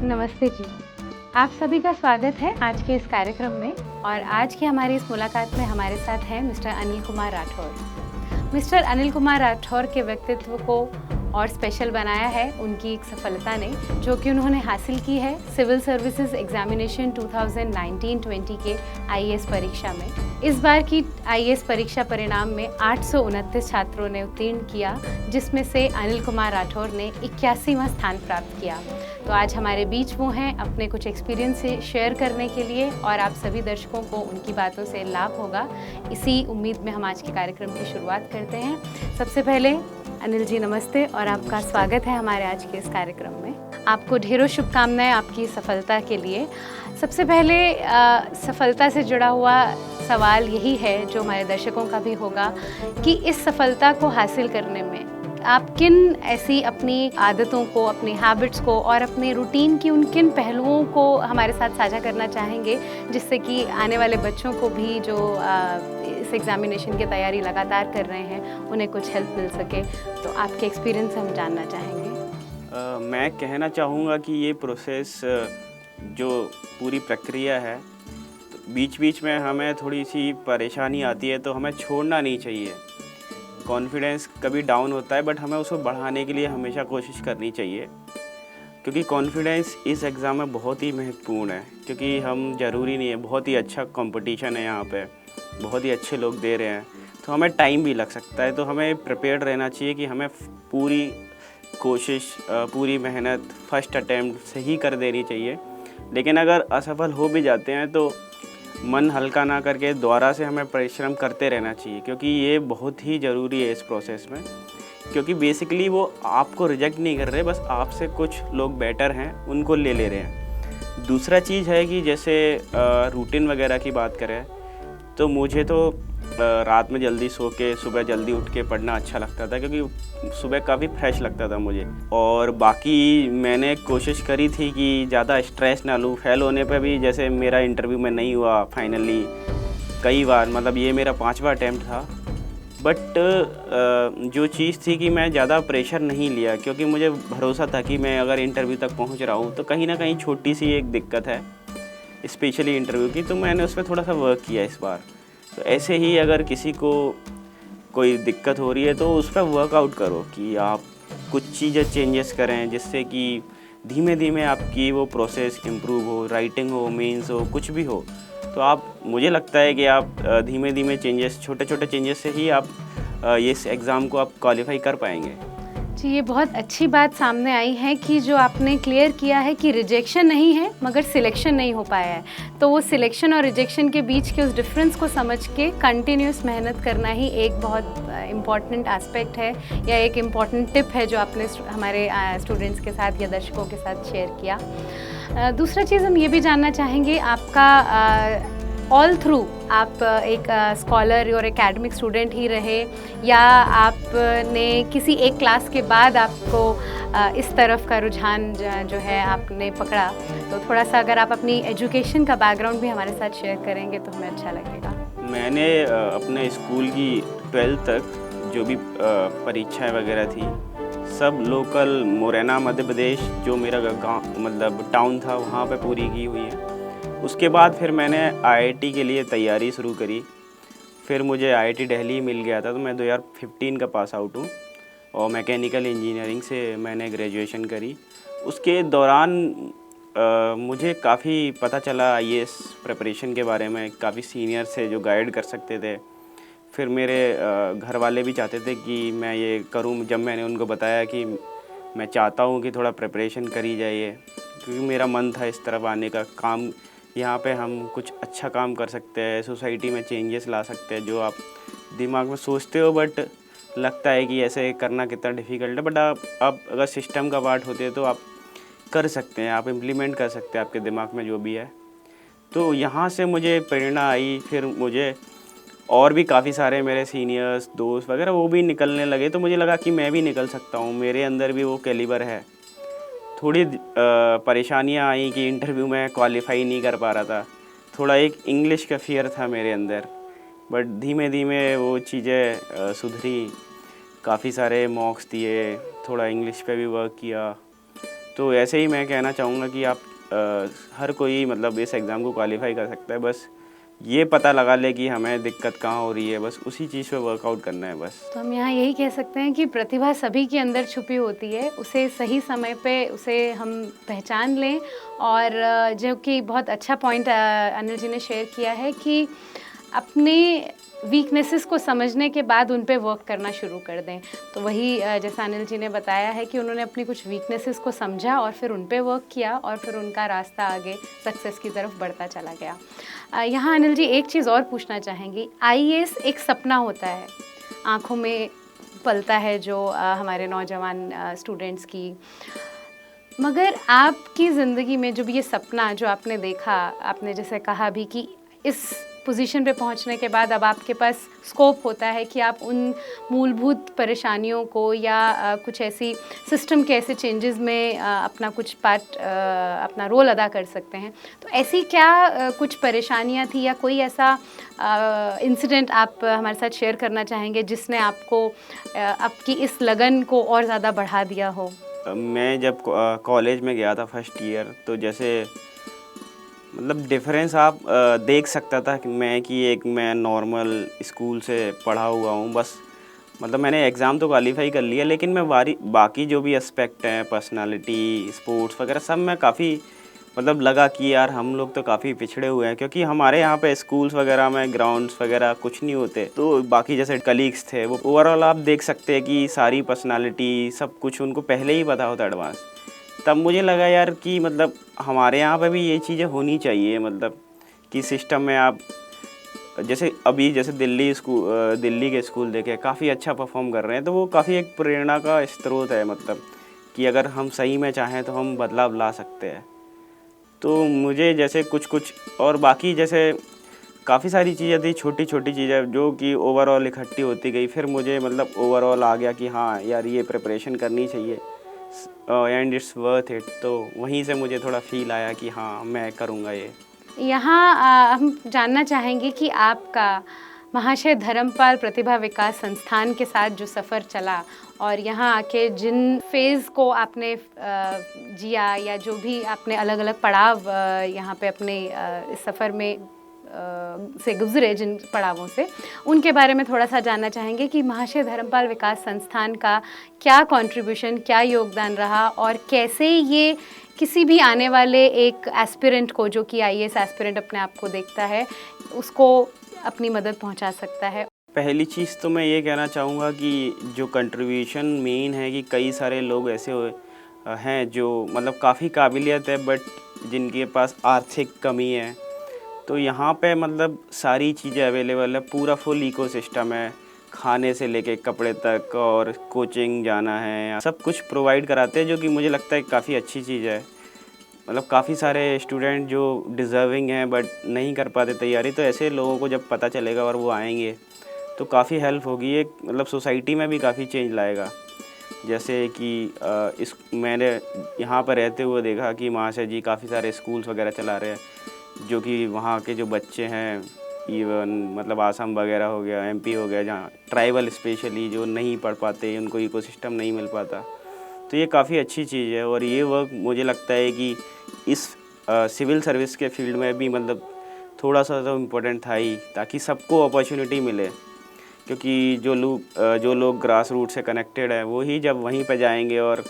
नमस्ते जी। आप सभी का स्वागत है आज के इस कार्यक्रम में और आज की हमारी इस मुलाकात में हमारे साथ हैं मिस्टर अनिल कुमार राठौर। मिस्टर अनिल कुमार राठौर के व्यक्तित्व को और स्पेशल बनाया है उनकी एक सफलता ने, जो कि उन्होंने हासिल की है सिविल सर्विसेज एग्जामिनेशन 2019-20 के आईएएस परीक्षा में। इस बार की आईएएस परीक्षा परिणाम में 829 छात्रों ने उत्तीर्ण किया, जिसमें से अनिल कुमार राठौर ने 81वां स्थान प्राप्त किया। तो आज हमारे बीच वो हैं अपने कुछ एक्सपीरियंस से शेयर करने के लिए और आप सभी दर्शकों को उनकी बातों से लाभ होगा, इसी उम्मीद में हम आज के कार्यक्रम की शुरुआत करते हैं। सबसे पहले अनिल जी नमस्ते और आपका स्वागत है हमारे आज के इस कार्यक्रम में। आपको ढेरों शुभकामनाएं आपकी सफलता के लिए। सबसे पहले सफलता से जुड़ा हुआ सवाल यही है जो हमारे दर्शकों का भी होगा कि इस सफलता को हासिल करने में आप किन ऐसी अपनी आदतों को, अपनी हैबिट्स को और अपने रूटीन की उन किन पहलुओं को हमारे साथ साझा करना चाहेंगे, जिससे कि आने वाले बच्चों को भी जो इस एग्जामिनेशन की तैयारी लगातार कर रहे हैं उन्हें कुछ हेल्प मिल सके। तो आपके एक्सपीरियंस हम जानना चाहेंगे। मैं कहना चाहूँगा कि ये प्रोसेस जो पूरी प्रक्रिया है, तो बीच बीच में हमें थोड़ी सी परेशानी आती है तो हमें छोड़ना नहीं चाहिए। कॉन्फिडेंस कभी डाउन होता है बट हमें उसको बढ़ाने के लिए हमेशा कोशिश करनी चाहिए, क्योंकि कॉन्फिडेंस इस एग्ज़ाम में बहुत ही महत्वपूर्ण है। क्योंकि हम ज़रूरी नहीं है, बहुत ही अच्छा कंपटीशन है यहाँ पे, बहुत ही अच्छे लोग दे रहे हैं, तो हमें टाइम भी लग सकता है। तो हमें प्रिपेयर्ड रहना चाहिए कि हमें पूरी कोशिश, पूरी मेहनत फर्स्ट अटैम्प्ट से ही कर देनी चाहिए। लेकिन अगर असफल हो भी जाते हैं तो मन हल्का ना करके दोबारा से हमें परिश्रम करते रहना चाहिए, क्योंकि ये बहुत ही ज़रूरी है इस प्रोसेस में। क्योंकि बेसिकली वो आपको रिजेक्ट नहीं कर रहे, बस आपसे कुछ लोग बेटर हैं उनको ले ले हैं। दूसरा चीज़ है कि जैसे रूटीन वगैरह की बात करें तो मुझे तो रात में जल्दी सो के सुबह जल्दी उठ के पढ़ना अच्छा लगता था, क्योंकि सुबह काफ़ी फ्रेश लगता था मुझे। और बाकी मैंने कोशिश करी थी कि ज़्यादा स्ट्रेस ना लूँ। फेल होने पे भी, जैसे मेरा इंटरव्यू में नहीं हुआ फाइनली कई बार, मतलब ये मेरा 5वां अटैम्प्ट था, बट जो चीज़ थी कि मैं ज़्यादा प्रेशर नहीं लिया, क्योंकि मुझे भरोसा था कि मैं अगर इंटरव्यू तक पहुँच रहा हूँ तो कहीं ना कहीं छोटी सी एक दिक्कत है स्पेशली इंटरव्यू की, तो मैंने उस पर थोड़ा सा वर्क किया इस बार। तो ऐसे ही अगर किसी को कोई दिक्कत हो रही है तो उस पर वर्कआउट करो कि आप कुछ चीज़ें चेंजेस करें, जिससे कि धीमे धीमे आपकी वो प्रोसेस इम्प्रूव हो, राइटिंग हो, मेंस हो, कुछ भी हो। तो आप, मुझे लगता है कि आप धीमे धीमे चेंजेस, छोटे छोटे चेंजेस से ही आप इस एग्ज़ाम को आप क्वालिफाई कर पाएंगे। जी, ये बहुत अच्छी बात सामने आई है कि जो आपने क्लियर किया है कि रिजेक्शन नहीं है मगर सिलेक्शन नहीं हो पाया है। तो वो सिलेक्शन और रिजेक्शन के बीच के उस डिफरेंस को समझ के कंटिन्यूस मेहनत करना ही एक बहुत इम्पॉर्टेंट एस्पेक्ट है या एक इम्पॉर्टेंट टिप है जो आपने हमारे स्टूडेंट्स के साथ या दर्शकों के साथ शेयर किया। दूसरा चीज़ हम ये भी जानना चाहेंगे, आपका ऑल थ्रू आप एक स्कॉलर और एकेडमिक स्टूडेंट ही रहे या आपने किसी एक क्लास के बाद आपको इस तरफ का रुझान जो है आपने पकड़ा? तो थोड़ा सा अगर आप अपनी एजुकेशन का बैकग्राउंड भी हमारे साथ शेयर करेंगे तो हमें अच्छा लगेगा। मैंने अपने स्कूल की 12th तक जो भी परीक्षाएं वगैरह थी सब लोकल मुरैना मध्य प्रदेश, जो मेरा गाँव मतलब टाउन था, वहाँ पे पूरी की हुई है। उसके बाद फिर मैंने आईआईटी के लिए तैयारी शुरू करी। फिर मुझे आईआईटी दिल्ली मिल गया था, तो मैं 2015 का पास आउट हूँ और मैकेनिकल इंजीनियरिंग से मैंने ग्रेजुएशन करी। उसके दौरान मुझे काफ़ी पता चला आईएएस प्रिपरेशन के बारे में, काफ़ी सीनियर से जो गाइड कर सकते थे। फिर मेरे घर वाले भी चाहते थे कि मैं ये करूँ। जब मैंने उनको बताया कि मैं चाहता हूँ कि थोड़ा प्रिपरेशन करी जाए, क्योंकि मेरा मन था इस तरफ आने का, काम यहाँ पे हम कुछ अच्छा काम कर सकते हैं, सोसाइटी में चेंजेस ला सकते हैं, जो आप दिमाग में सोचते हो बट लगता है कि ऐसे करना कितना डिफ़िकल्ट है, बट आप अगर सिस्टम का पार्ट होते हैं तो आप कर सकते हैं, आप इम्प्लीमेंट कर सकते हैं आपके दिमाग में जो भी है। तो यहाँ से मुझे प्रेरणा आई। फिर मुझे और भी काफ़ी सारे मेरे सीनियर्स, दोस्त वगैरह वो भी निकलने लगे, तो मुझे लगा कि मैं भी निकल सकता हूँ, मेरे अंदर भी वो कैलिबर है। थोड़ी परेशानियाँ आई कि इंटरव्यू में क्वालिफाई नहीं कर पा रहा था, थोड़ा एक इंग्लिश का फियर था मेरे अंदर, बट धीमे धीमे वो चीज़ें सुधरी। काफ़ी सारे मॉक्स दिए, थोड़ा इंग्लिश पे भी वर्क किया, तो ऐसे ही मैं कहना चाहूँगा कि आप हर कोई मतलब इस एग्ज़ाम को क्वालिफ़ाई कर सकता है, बस ये पता लगा ले कि हमें दिक्कत कहाँ हो रही है, बस उसी चीज़ पे वर्कआउट करना है बस। तो हम यहाँ यही कह सकते हैं कि प्रतिभा सभी के अंदर छुपी होती है, उसे सही समय पे उसे हम पहचान लें। और जो कि बहुत अच्छा पॉइंट अनिल जी ने शेयर किया है कि अपने वीकनेसेस को समझने के बाद उन पे वर्क करना शुरू कर दें। तो वही जैसा अनिल जी ने बताया है कि उन्होंने अपनी कुछ वीकनेसेस को समझा और फिर उन पे वर्क किया और फिर उनका रास्ता आगे सक्सेस की तरफ बढ़ता चला गया। यहाँ अनिल जी एक चीज़ और पूछना चाहेंगी, आईएएस एक सपना होता है, आँखों में पलता है जो हमारे नौजवान स्टूडेंट्स की, मगर आपकी ज़िंदगी में जब ये सपना जो आपने देखा, आपने जैसे कहा भी कि इस पोजीशन पे पहुंचने के बाद अब आपके पास स्कोप होता है कि आप उन मूलभूत परेशानियों को या कुछ ऐसी सिस्टम के ऐसे चेंजेस में अपना कुछ पार्ट अपना रोल अदा कर सकते हैं। तो ऐसी क्या कुछ परेशानियां थी या कोई ऐसा इंसिडेंट आप हमारे साथ शेयर करना चाहेंगे जिसने आपको आपकी इस लगन को और ज़्यादा बढ़ा दिया हो? मैं जब कॉलेज में गया था फर्स्ट ईयर, तो जैसे मतलब डिफरेंस आप देख सकता था कि मैं नॉर्मल स्कूल से पढ़ा हुआ हूँ बस। मतलब मैंने एग्ज़ाम तो क्वालिफाई कर लिया, लेकिन मैं बाकी जो भी एस्पेक्ट हैं, पर्सनालिटी, स्पोर्ट्स वगैरह, सब में काफ़ी मतलब लगा कि यार हम लोग तो काफ़ी पिछड़े हुए हैं, क्योंकि हमारे यहाँ पे स्कूल्स वगैरह में ग्राउंड्स वगैरह कुछ नहीं होते। तो बाकी जैसे कलीग्स थे, वो ओवरऑल आप देख सकते हैं कि सारी पर्सनालिटी सब कुछ उनको पहले ही पता होता एडवांस। तब मुझे लगा यार कि मतलब हमारे यहाँ पे भी ये चीज़ें होनी चाहिए, मतलब कि सिस्टम में आप जैसे दिल्ली के स्कूल देखे काफ़ी अच्छा परफॉर्म कर रहे हैं, तो वो काफ़ी एक प्रेरणा का स्रोत है, मतलब कि अगर हम सही में चाहें तो हम बदलाव ला सकते हैं। तो मुझे जैसे कुछ और बाकी जैसे काफ़ी सारी चीज़ें थी, छोटी छोटी चीज़ें जो कि ओवरऑल इकट्ठी होती गई, फिर मुझे मतलब ओवरऑल आ गया कि हाँ यार ये प्रिपरेशन करनी चाहिए एंड इट्स वर्थ इट। तो वहीं से मुझे थोड़ा फील आया कि हाँ मैं करूँगा ये। यहाँ हम जानना चाहेंगे कि आपका महाशय धर्मपाल प्रतिभा विकास संस्थान के साथ जो सफ़र चला और यहाँ आके जिन फेज़ को आपने जिया या जो भी आपने अलग अलग पड़ाव यहाँ पे अपने इस सफ़र में से गुजरे, जिन पड़ावों से, उनके बारे में थोड़ा सा जानना चाहेंगे कि महाशय धर्मपाल विकास संस्थान का क्या कंट्रीब्यूशन, क्या योगदान रहा और कैसे ये किसी भी आने वाले एक एस्पिरेंट को, जो कि आईएएस एस्पिरेंट अपने आप को देखता है, उसको अपनी मदद पहुंचा सकता है। पहली चीज़ तो मैं ये कहना चाहूँगा कि जो कंट्रीब्यूशन मेन है कि कई सारे लोग ऐसे हैं जो मतलब काफ़ी काबिलियत है, बट जिनके पास आर्थिक कमी है। तो यहाँ पे मतलब सारी चीज़ें अवेलेबल है, पूरा फुल इकोसिस्टम है, खाने से लेके कपड़े तक, और कोचिंग जाना है, सब कुछ प्रोवाइड कराते हैं, जो कि मुझे लगता है काफ़ी अच्छी चीज़ है। मतलब काफ़ी सारे स्टूडेंट जो डिज़र्विंग हैं बट नहीं कर पाते तैयारी, तो ऐसे लोगों को जब पता चलेगा और वो आएंगे तो काफ़ी हेल्प होगी। एक मतलब सोसाइटी में भी काफ़ी चेंज लाएगा। जैसे कि मैंने यहाँ पर रहते हुए देखा कि महाशय जी काफ़ी सारे स्कूल्स वगैरह चला रहे हैं, जो कि वहाँ के जो बच्चे हैं, इवन मतलब आसाम वगैरह हो गया, एमपी हो गया, जहाँ ट्राइबल स्पेशली जो नहीं पढ़ पाते, उनको इकोसिस्टम नहीं मिल पाता, तो ये काफ़ी अच्छी चीज़ है। और ये वर्क मुझे लगता है कि इस सिविल सर्विस के फील्ड में भी मतलब थोड़ा सा तो इम्पोर्टेंट था ही, ताकि सबको अपॉर्चुनिटी मिले। क्योंकि जो लोग ग्रास रूट से कनेक्टेड है, वो ही जब वहीं पे जाएंगे और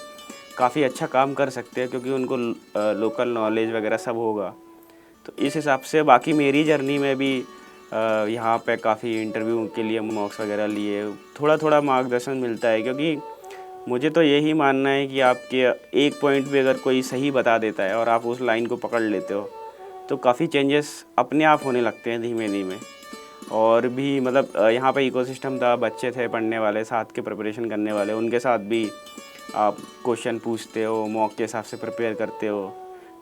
काफ़ी अच्छा काम कर सकते हैं, क्योंकि उनको लोकल नॉलेज वगैरह सब होगा। तो इस हिसाब से बाकी मेरी जर्नी में भी यहाँ पे काफ़ी इंटरव्यू के लिए मॉक्स वगैरह लिए, थोड़ा थोड़ा मार्गदर्शन मिलता है। क्योंकि मुझे तो यही मानना है कि आपके एक पॉइंट पे अगर कोई सही बता देता है और आप उस लाइन को पकड़ लेते हो, तो काफ़ी चेंजेस अपने आप होने लगते हैं धीमे धीमे। और भी मतलब यहाँ पे इकोसिस्टम था, बच्चे थे पढ़ने वाले, साथ के प्रिपरेशन करने वाले, उनके साथ भी आप क्वेश्चन पूछते हो, मॉक के हिसाब से प्रिपेयर करते हो,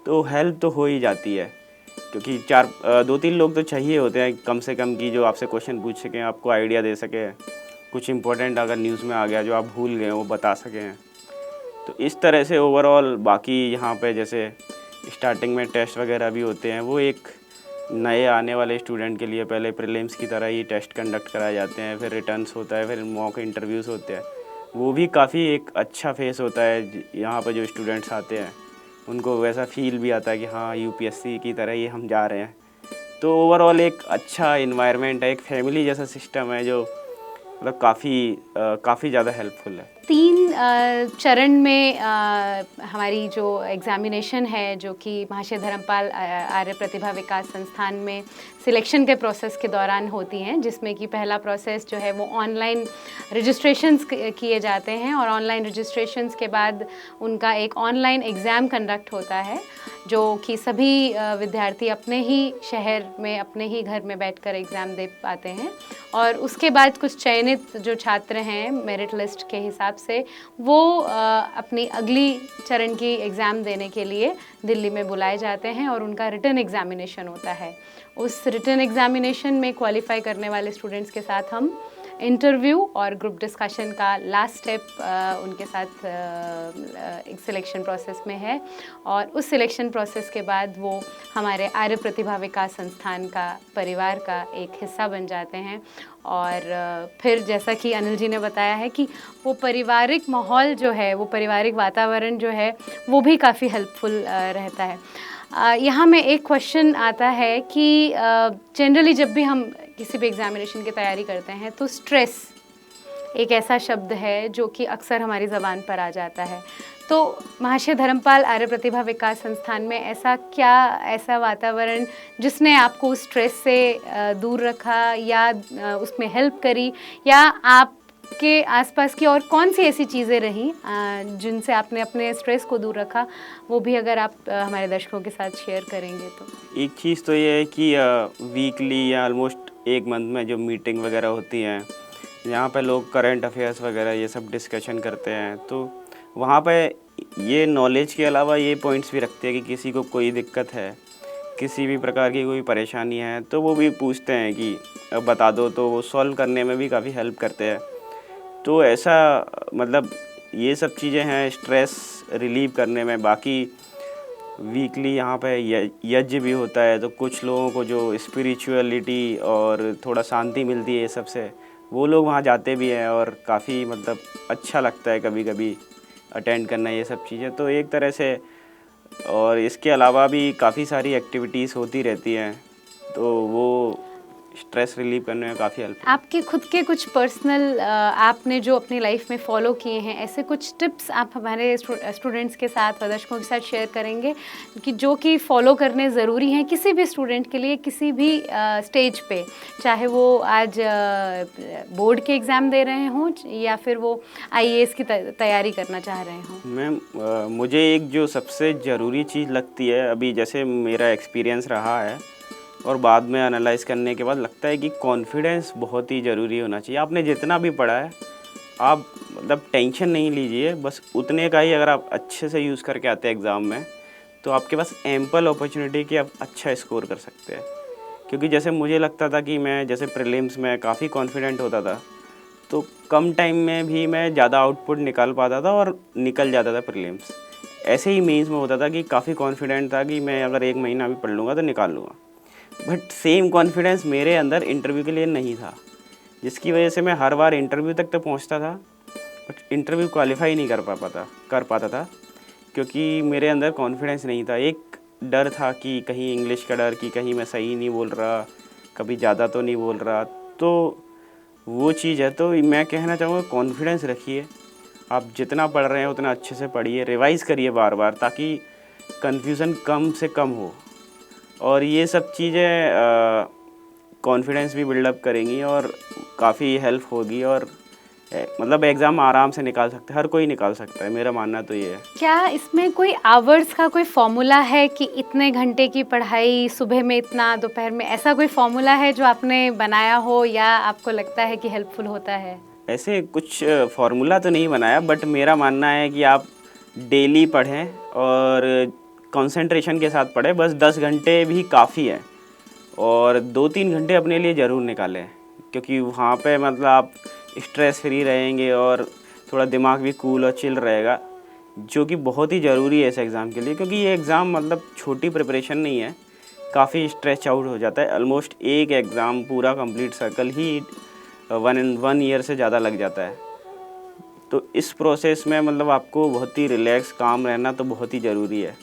तो हेल्प तो हो ही जाती है। क्योंकि 2-3 लोग तो चाहिए होते हैं कम से कम, कि जो आपसे क्वेश्चन पूछ सकें, आपको आइडिया दे सकें, कुछ इंपॉर्टेंट अगर न्यूज़ में आ गया जो आप भूल गए वो बता सकें। तो इस तरह से ओवरऑल बाकी यहाँ पे जैसे स्टार्टिंग में टेस्ट वगैरह भी होते हैं, वो एक नए आने वाले स्टूडेंट के लिए पहले प्रीलिम्स की तरह ही टेस्ट कंडक्ट कराए जाते हैं, फिर रिटर्न्स होता है, फिर मॉक इंटरव्यूज़ होते हैं। वो भी काफ़ी एक अच्छा फेस होता है। यहाँ पर जो स्टूडेंट्स आते हैं उनको वैसा फील भी आता है कि हाँ यूपीएससी की तरह ही हम जा रहे हैं। तो ओवरऑल एक अच्छा इन्वायरमेंट है, एक फैमिली जैसा सिस्टम है जो मतलब काफ़ी ज़्यादा हेल्पफुल है। 3 चरण में हमारी जो एग्ज़ामिनेशन है, जो कि महर्षि धर्मपाल आर्य प्रतिभा विकास संस्थान में सिलेक्शन के प्रोसेस के दौरान होती हैं, जिसमें कि पहला प्रोसेस जो है वो ऑनलाइन रजिस्ट्रेशंस किए जाते हैं और ऑनलाइन रजिस्ट्रेशंस के बाद उनका एक ऑनलाइन एग्ज़ाम कंडक्ट होता है, जो कि सभी विद्यार्थी अपने ही शहर में, अपने ही घर में बैठकर एग्ज़ाम दे पाते हैं। और उसके बाद कुछ चयनित जो छात्र हैं मेरिट लिस्ट के हिसाब से, वो अपनी अगली चरण की एग्ज़ाम देने के लिए दिल्ली में बुलाए जाते हैं और उनका रिटन एग्ज़ामिनेशन होता है। उस रिटन एग्ज़ामिनेशन में क्वालिफ़ाई करने वाले स्टूडेंट्स के साथ हम इंटरव्यू और ग्रुप डिस्कशन का लास्ट स्टेप उनके साथ एक सिलेक्शन प्रोसेस में है और उस सिलेक्शन प्रोसेस के बाद वो हमारे आर्य प्रतिभा विकास संस्थान का परिवार का एक हिस्सा बन जाते हैं। और फिर जैसा कि अनिल जी ने बताया है कि वो पारिवारिक माहौल जो है, वो पारिवारिक वातावरण जो है, वो भी काफ़ी हेल्पफुल रहता है। यहाँ में एक क्वेश्चन आता है कि जनरली जब भी हम किसी भी एग्ज़ामिनेशन की तैयारी करते हैं तो स्ट्रेस एक ऐसा शब्द है जो कि अक्सर हमारी ज़बान पर आ जाता है। तो महर्षि धर्मपाल आर्य प्रतिभा विकास संस्थान में ऐसा वातावरण जिसने आपको उस स्ट्रेस से दूर रखा या उसमें हेल्प करी, या आपके आसपास की और कौन सी ऐसी चीज़ें रहीं जिनसे आपने अपने स्ट्रेस को दूर रखा, वो भी अगर आप हमारे दर्शकों के साथ शेयर करेंगे तो। एक चीज़ तो ये है कि वीकली या ऑलमोस्ट एक मंथ में जो मीटिंग वगैरह होती हैं, यहाँ पे लोग करंट अफेयर्स वगैरह ये सब डिस्कशन करते हैं, तो वहाँ पे ये नॉलेज के अलावा ये पॉइंट्स भी रखते हैं कि किसी को कोई दिक्कत है, किसी भी प्रकार की कोई परेशानी है, तो वो भी पूछते हैं कि बता दो, तो वो सॉल्व करने में भी काफ़ी हेल्प करते हैं। तो ऐसा मतलब ये सब चीज़ें हैं स्ट्रेस रिलीव करने में। बाकी वीकली यहाँ पे यज्ञ भी होता है, तो कुछ लोगों को जो स्पिरिचुअलिटी और थोड़ा शांति मिलती है ये सबसे, वो लोग वहाँ जाते भी हैं और काफ़ी मतलब अच्छा लगता है कभी कभी अटेंड करना ये सब चीज़ें। तो एक तरह से, और इसके अलावा भी काफ़ी सारी एक्टिविटीज़ होती रहती हैं, तो वो स्ट्रेस रिलीव करने में काफ़ी हेल्प। आपके खुद के कुछ पर्सनल आपने जो अपनी लाइफ में फॉलो किए हैं, ऐसे कुछ टिप्स आप हमारे स्टूडेंट्स के साथ और दर्शकों के साथ शेयर करेंगे कि जो कि फॉलो करने ज़रूरी हैं किसी भी स्टूडेंट के लिए, किसी भी स्टेज पे, चाहे वो आज बोर्ड के एग्ज़ाम दे रहे हों या फिर वो आईएएस की तैयारी करना चाह रहे हों? मैम मुझे एक जो सबसे ज़रूरी चीज़ लगती है, अभी जैसे मेरा एक्सपीरियंस रहा है और बाद में एनालाइज़ करने के बाद लगता है कि कॉन्फिडेंस बहुत ही ज़रूरी होना चाहिए। आपने जितना भी पढ़ा है, आप मतलब टेंशन नहीं लीजिए, बस उतने का ही अगर आप अच्छे से यूज़ करके आते हैं एग्ज़ाम में, तो आपके पास एम्पल अपॉर्चुनिटी कि आप अच्छा स्कोर कर सकते हैं। क्योंकि जैसे मुझे लगता था कि मैं जैसे प्रीलिम्स में काफ़ी कॉन्फिडेंट होता था, तो कम टाइम में भी मैं ज़्यादा आउटपुट निकाल पाता था और निकल जाता था प्रीलिम्स। ऐसे ही मेंस में होता था कि काफ़ी कॉन्फिडेंट था कि मैं अगर 1 महीना भी पढ़ लूँगा तो निकाल लूँगा, बट सेम कॉन्फिडेंस मेरे अंदर इंटरव्यू के लिए नहीं था, जिसकी वजह से मैं हर बार इंटरव्यू तक तो पहुंचता था बट इंटरव्यू क्वालिफाई नहीं कर पाता था, क्योंकि मेरे अंदर कॉन्फिडेंस नहीं था। एक डर था कि कहीं इंग्लिश का डर कि कहीं मैं सही नहीं बोल रहा, कभी ज़्यादा तो नहीं बोल रहा, तो वो चीज़ है। तो मैं कहना चाहूँगा कॉन्फिडेंस रखिए, आप जितना पढ़ रहे हैं उतना अच्छे से पढ़िए, रिवाइज़ करिए बार बार, ताकि कन्फ्यूज़न कम से कम हो, और ये सब चीज़ें कॉन्फिडेंस भी बिल्डअप करेंगी और काफ़ी हेल्प होगी, और मतलब एग्ज़ाम आराम से निकाल सकते हैं, हर कोई निकाल सकता है, मेरा मानना तो ये है। क्या इसमें कोई आवर्स का कोई फॉर्मूला है कि इतने घंटे की पढ़ाई, सुबह में इतना, दोपहर में, ऐसा कोई फॉर्मूला है जो आपने बनाया हो या आपको लगता है कि हेल्पफुल होता है? ऐसे कुछ फार्मूला तो नहीं बनाया, बट मेरा मानना है कि आप डेली पढ़ें और कंसंट्रेशन के साथ पढ़ें, बस 10 घंटे भी काफ़ी है, और 2-3 घंटे अपने लिए ज़रूर निकालें, क्योंकि वहाँ पे मतलब आप स्ट्रेस फ्री रहेंगे और थोड़ा दिमाग भी कूल और चिल रहेगा, जो कि बहुत ही ज़रूरी है इस एग्ज़ाम के लिए, क्योंकि ये एग्ज़ाम मतलब छोटी प्रिपरेशन नहीं है, काफ़ी स्ट्रेच आउट हो जाता है। ऑलमोस्ट एक एग्ज़ाम पूरा कंप्लीट सर्कल ही 1 ईयर से ज़्यादा लग जाता है। तो इस प्रोसेस में मतलब आपको बहुत ही रिलैक्स काम रहना तो बहुत ही ज़रूरी है।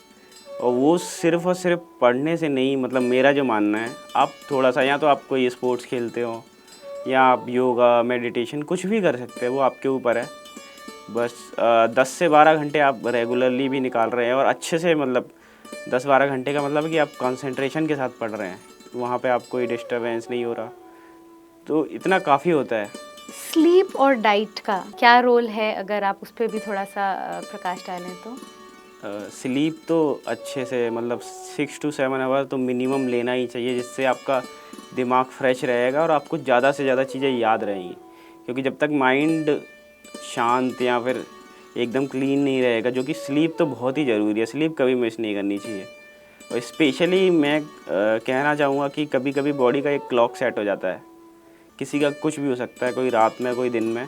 और वो सिर्फ़ और सिर्फ पढ़ने से नहीं, मतलब मेरा जो मानना है, आप थोड़ा सा या तो आप कोई स्पोर्ट्स खेलते हो या आप योगा मेडिटेशन कुछ भी कर सकते हैं, वो आपके ऊपर है। बस 10 से 12 घंटे आप रेगुलरली भी निकाल रहे हैं और अच्छे से, मतलब 10-12 घंटे का मतलब है कि आप कंसंट्रेशन के साथ पढ़ रहे हैं, वहाँ पे आप कोई डिस्टरबेंस नहीं हो रहा, तो इतना काफ़ी होता है। स्लीप और डाइट का क्या रोल है, अगर आप उस पर भी थोड़ा सा प्रकाश डालें तो? स्लीप तो अच्छे से, मतलब 6 to 7 आवर तो मिनिमम लेना ही चाहिए, जिससे आपका दिमाग फ्रेश रहेगा और आपको ज़्यादा से ज़्यादा चीज़ें याद रहेंगी। क्योंकि जब तक माइंड शांत या फिर एकदम क्लीन नहीं रहेगा, जो कि स्लीप तो बहुत ही ज़रूरी है, स्लीप कभी मिस नहीं करनी चाहिए। और स्पेशली मैं कहना चाहूँगा कि कभी कभी बॉडी का एक क्लॉक सेट हो जाता है, किसी का कुछ भी हो सकता है, कोई रात में कोई दिन में,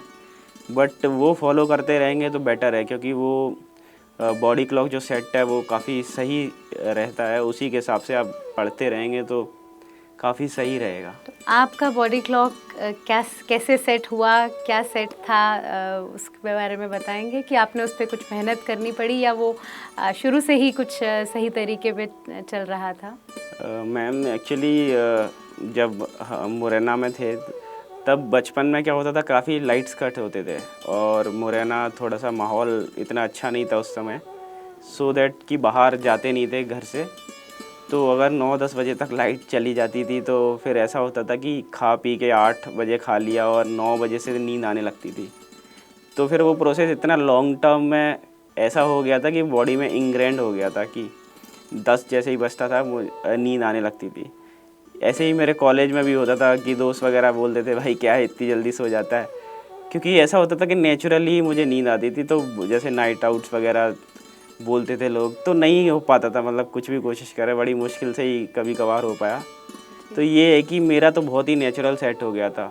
बट वो फॉलो करते रहेंगे तो बेटर है, क्योंकि वो बॉडी क्लॉक जो सेट है वो काफ़ी सही रहता है, उसी के हिसाब से आप पढ़ते रहेंगे तो काफ़ी सही रहेगा। तो आपका बॉडी क्लॉक कैसे सेट हुआ, क्या सेट था, उसके बारे में बताएंगे कि आपने उस पर कुछ मेहनत करनी पड़ी या वो शुरू से ही कुछ सही तरीके पे चल रहा था? मैम एक्चुअली जब हम मुरैना में थे, तब बचपन में क्या होता था, काफ़ी लाइट्स कट होते थे और मुरैना थोड़ा सा माहौल इतना अच्छा नहीं था उस समय, सो दैट कि बाहर जाते नहीं थे घर से। तो अगर 9-10 बजे तक लाइट चली जाती थी तो फिर ऐसा होता था कि खा पी के 8 बजे खा लिया और 9 बजे से नींद आने लगती थी। तो फिर वो प्रोसेस इतना लॉन्ग टर्म में ऐसा हो गया था कि बॉडी में इंग्रेंड हो गया था कि 10 जैसे ही बजता था नींद आने लगती थी। ऐसे ही मेरे कॉलेज में भी होता था कि दोस्त वगैरह बोलते थे, भाई क्या है इतनी जल्दी सो जाता है, क्योंकि ऐसा होता था कि नेचुरली मुझे नींद आती थी। तो जैसे नाइट आउट्स वगैरह बोलते थे लोग, तो नहीं हो पाता था, मतलब कुछ भी कोशिश करे बड़ी मुश्किल से ही कभी कभार हो पाया। तो ये है कि मेरा तो बहुत ही नेचुरल सेट हो गया था,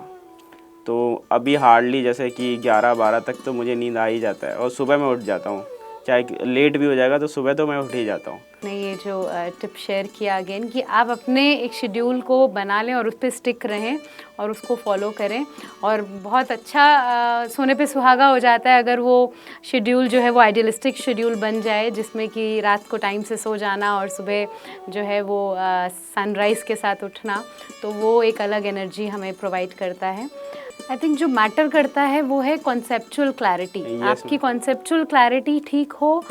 तो अभी हार्डली जैसे कि 11-12 तक तो मुझे नींद आ ही जाता है और सुबह मैं उठ जाता हूँ, चाहे लेट भी हो जाएगा तो सुबह तो मैं उठ ही जाता हूँ। ने ये जो टिप शेयर किया अगेन कि आप अपने एक शेड्यूल को बना लें और उस पर स्टिक रहें और उसको फॉलो करें, और बहुत अच्छा सोने पे सुहागा हो जाता है अगर वो शेड्यूल जो है वो आइडियलिस्टिक शेड्यूल बन जाए, जिसमें कि रात को टाइम से सो जाना और सुबह जो है वो सनराइज़ के साथ उठना, तो वो एक अलग एनर्जी हमें प्रोवाइड करता है। आई थिंक जो मैटर करता है वो है कॉन्सेप्चुअल क्लैरिटी। आपकी कॉन्सेप्चुअल क्लैरिटी ठीक हो,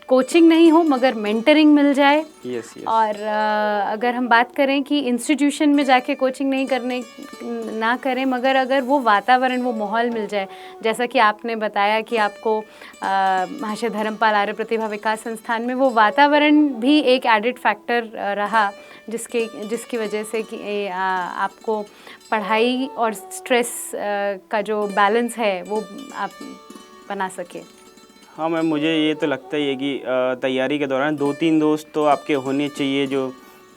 कोचिंग नहीं हो मगर मेंटरिंग मिल जाए। यस। और अगर हम बात करें कि इंस्टीट्यूशन में जाके कोचिंग नहीं करने ना करें, मगर अगर वो वातावरण, वो माहौल मिल जाए, जैसा कि आपने बताया कि आपको महर्षि धर्मपाल आर्य प्रतिभा विकास संस्थान में वो वातावरण भी एक एडिड फैक्टर रहा, जिसकी वजह से कि आपको पढ़ाई और स्ट्रेस का जो बैलेंस है वो आप बना सके। हाँ मैम, मुझे ये तो लगता ही है कि तैयारी के दौरान 2-3 दोस्त तो आपके होने चाहिए, जो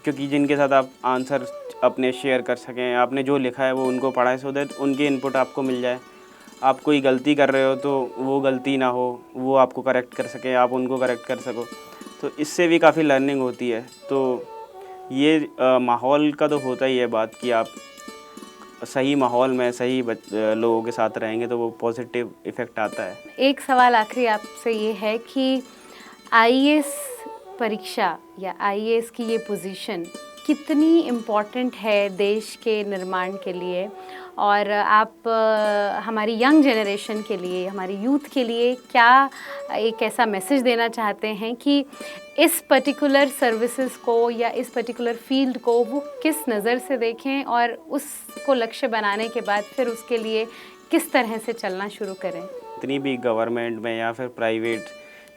क्योंकि जिनके साथ आप आंसर अपने शेयर कर सकें, आपने जो लिखा है वो उनको पढ़ाए, सो दैट उनके इनपुट आपको मिल जाए। आप कोई गलती कर रहे हो तो वो गलती ना हो, वो आपको करेक्ट कर सकें, आप उनको करेक्ट कर सको, तो इससे भी काफ़ी लर्निंग होती है। तो ये माहौल का तो होता ही है बात कि आप सही माहौल में सही लोगों के साथ रहेंगे तो वो पॉजिटिव इफ़ेक्ट आता है। एक सवाल आखिरी आपसे ये है कि आईएएस परीक्षा या आईएएस की ये पोजीशन कितनी इम्पॉर्टेंट है देश के निर्माण के लिए, और आप हमारी यंग जनरेशन के लिए, हमारी यूथ के लिए क्या एक ऐसा मैसेज देना चाहते हैं कि इस पर्टिकुलर सर्विसेज को या इस पर्टिकुलर फील्ड को वो किस नज़र से देखें और उसको लक्ष्य बनाने के बाद फिर उसके लिए किस तरह से चलना शुरू करें? इतनी भी गवर्नमेंट में या फिर प्राइवेट,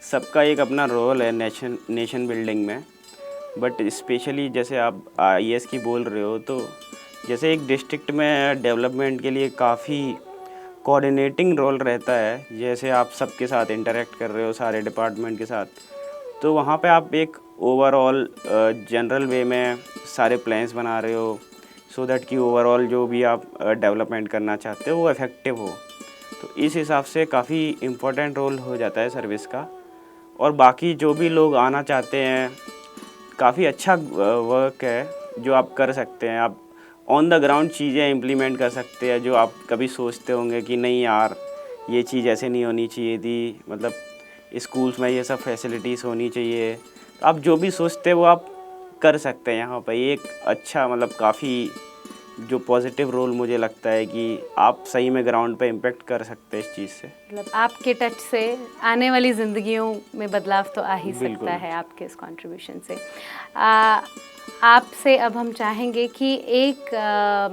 सबका एक अपना रोल है नेशन बिल्डिंग में, बट स्पेशली जैसे आप आईएएस की बोल रहे हो, तो जैसे एक डिस्ट्रिक्ट में डेवलपमेंट के लिए काफ़ी कोऑर्डिनेटिंग रोल रहता है, जैसे आप सबके साथ इंटरेक्ट कर रहे हो सारे डिपार्टमेंट के साथ, तो वहाँ पे आप एक ओवरऑल जनरल वे में सारे प्लान्स बना रहे हो, सो दैट कि ओवरऑल जो भी आप डेवलपमेंट करना चाहते हो वो इफ़ेक्टिव हो। तो इस हिसाब से काफ़ी इम्पोर्टेंट रोल हो जाता है सर्विस का। और बाकी जो भी लोग आना चाहते हैं, काफ़ी अच्छा वर्क है जो आप कर सकते हैं। आप ऑन द ग्राउंड चीज़ें इम्प्लीमेंट कर सकते हैं जो आप कभी सोचते होंगे कि नहीं यार ये चीज़ ऐसे नहीं होनी चाहिए थी, मतलब स्कूल्स में ये सब फैसिलिटीज़ होनी चाहिए। तो आप जो भी सोचते हैं वो आप कर सकते हैं यहाँ पर। ये एक अच्छा मतलब काफ़ी जो पॉजिटिव रोल मुझे लगता है कि आप सही में ग्राउंड पे इम्पेक्ट कर सकते हैं इस चीज़ से। मतलब आपके टच से आने वाली ज़िंदगियों में बदलाव तो आ ही बिल्कुल। सकता है आपके इस कंट्रीब्यूशन से। आपसे अब हम चाहेंगे कि एक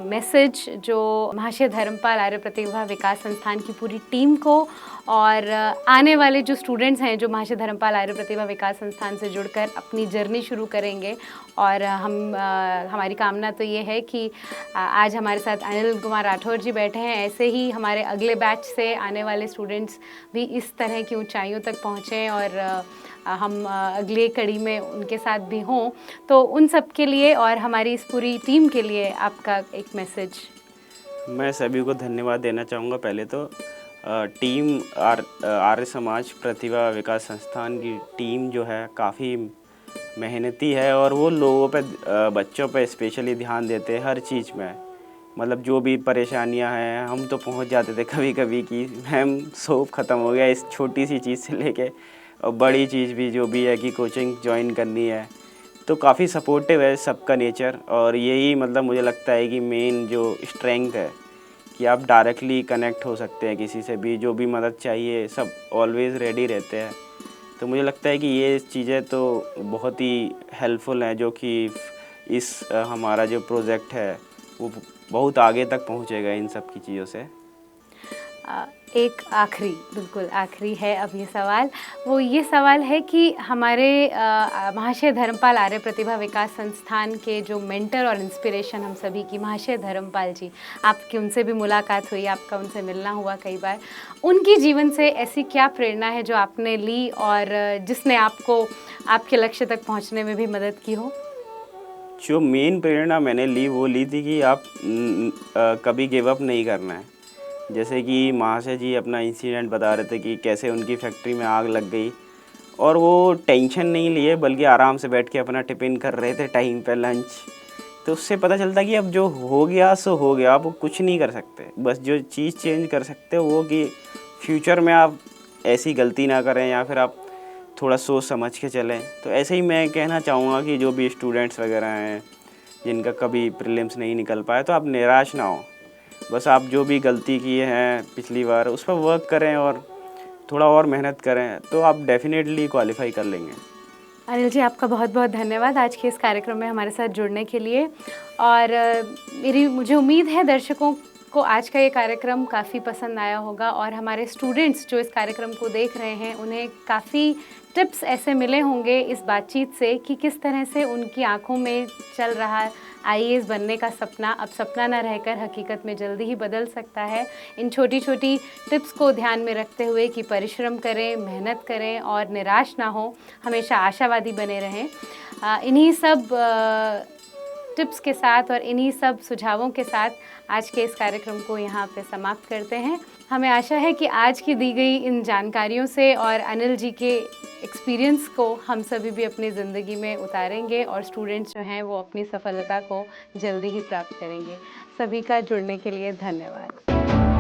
मैसेज जो महाशय धर्मपाल आर्य प्रतिभा विकास संस्थान की पूरी टीम को और आने वाले जो स्टूडेंट्स हैं जो महाशय धर्मपाल आर्य प्रतिभा विकास संस्थान से जुड़कर अपनी जर्नी शुरू करेंगे, और हमारी कामना तो ये है कि आज हमारे साथ अनिल कुमार राठौर जी बैठे हैं, ऐसे ही हमारे अगले बैच से आने वाले स्टूडेंट्स भी इस तरह की ऊंचाइयों तक पहुँचें और हम अगले कड़ी में उनके साथ भी हों। तो उन सब के लिए और हमारी इस पूरी टीम के लिए आपका एक मैसेज। मैं सभी को धन्यवाद देना चाहूँगा। पहले तो टीम आर्य समाज प्रतिभा विकास संस्थान की टीम जो है काफ़ी मेहनती है और वो लोगों पे बच्चों पे स्पेशली ध्यान देते हैं हर चीज़ में। मतलब जो भी परेशानियां हैं, हम तो पहुंच जाते थे कभी कभी कि मैम सोप ख़त्म हो गया इस छोटी सी चीज़ से लेके, और बड़ी चीज़ भी जो भी है कि कोचिंग ज्वाइन करनी है। तो काफ़ी सपोर्टिव है सबका नेचर, और यही मतलब मुझे लगता है कि मेन जो स्ट्रेंथ है कि आप डायरेक्टली कनेक्ट हो सकते हैं किसी से भी, जो भी मदद चाहिए सब ऑलवेज़ रेडी रहते हैं। तो मुझे लगता है कि ये चीज़ें तो बहुत ही हेल्पफुल हैं, जो कि इस हमारा जो प्रोजेक्ट है वो बहुत आगे तक पहुंचेगा इन सब की चीज़ों से। एक आखिरी, बिल्कुल आखिरी है अब ये सवाल, वो ये सवाल है कि हमारे महाशय धर्मपाल आर्य प्रतिभा विकास संस्थान के जो मेंटर और इंस्पिरेशन हम सभी की महाशय धर्मपाल जी, आपकी उनसे भी मुलाकात हुई, आपका उनसे मिलना हुआ कई बार, उनकी जीवन से ऐसी क्या प्रेरणा है जो आपने ली और जिसने आपको आपके लक्ष्य तक पहुँचने में भी मदद की हो? जो मेन प्रेरणा मैंने ली वो ली थी कि आप कभी गिव अप नहीं करना है। जैसे कि महाशय जी अपना इंसिडेंट बता रहे थे कि कैसे उनकी फैक्ट्री में आग लग गई और वो टेंशन नहीं लिए, बल्कि आराम से बैठ के अपना टिफ़िन कर रहे थे टाइम पे लंच। तो उससे पता चलता कि अब जो हो गया सो हो गया, आप कुछ नहीं कर सकते। बस जो चीज़ चेंज कर सकते हो वो कि फ्यूचर में आप ऐसी गलती ना करें या फिर आप थोड़ा सोच समझ के चलें। तो ऐसे ही मैं कहना चाहूँगा कि जो भी स्टूडेंट्स वगैरह हैं जिनका कभी प्रीलिम्स नहीं निकल पाया, तो आप निराश ना हो। बस आप जो भी गलती किए हैं पिछली बार उस पर वर्क करें और थोड़ा और मेहनत करें, तो आप डेफिनेटली क्वालिफाई कर लेंगे। अनिल जी, आपका बहुत बहुत धन्यवाद आज के इस कार्यक्रम में हमारे साथ जुड़ने के लिए। और मुझे उम्मीद है दर्शकों को आज का ये कार्यक्रम काफ़ी पसंद आया होगा और हमारे स्टूडेंट्स जो इस कार्यक्रम को देख रहे हैं उन्हें काफ़ी टिप्स ऐसे मिले होंगे इस बातचीत से कि किस तरह से उनकी आंखों में चल रहा आईएएस बनने का सपना अब सपना न रहकर हकीकत में जल्दी ही बदल सकता है। इन छोटी छोटी टिप्स को ध्यान में रखते हुए कि परिश्रम करें, मेहनत करें और निराश ना हो, हमेशा आशावादी बने रहें। इन्हीं सब टिप्स के साथ और इन्हीं सब सुझावों के साथ आज के इस कार्यक्रम को यहाँ पे समाप्त करते हैं। हमें आशा है कि आज की दी गई इन जानकारियों से और अनिल जी के एक्सपीरियंस को हम सभी भी अपनी ज़िंदगी में उतारेंगे और स्टूडेंट्स जो हैं वो अपनी सफलता को जल्दी ही प्राप्त करेंगे। सभी का जुड़ने के लिए धन्यवाद।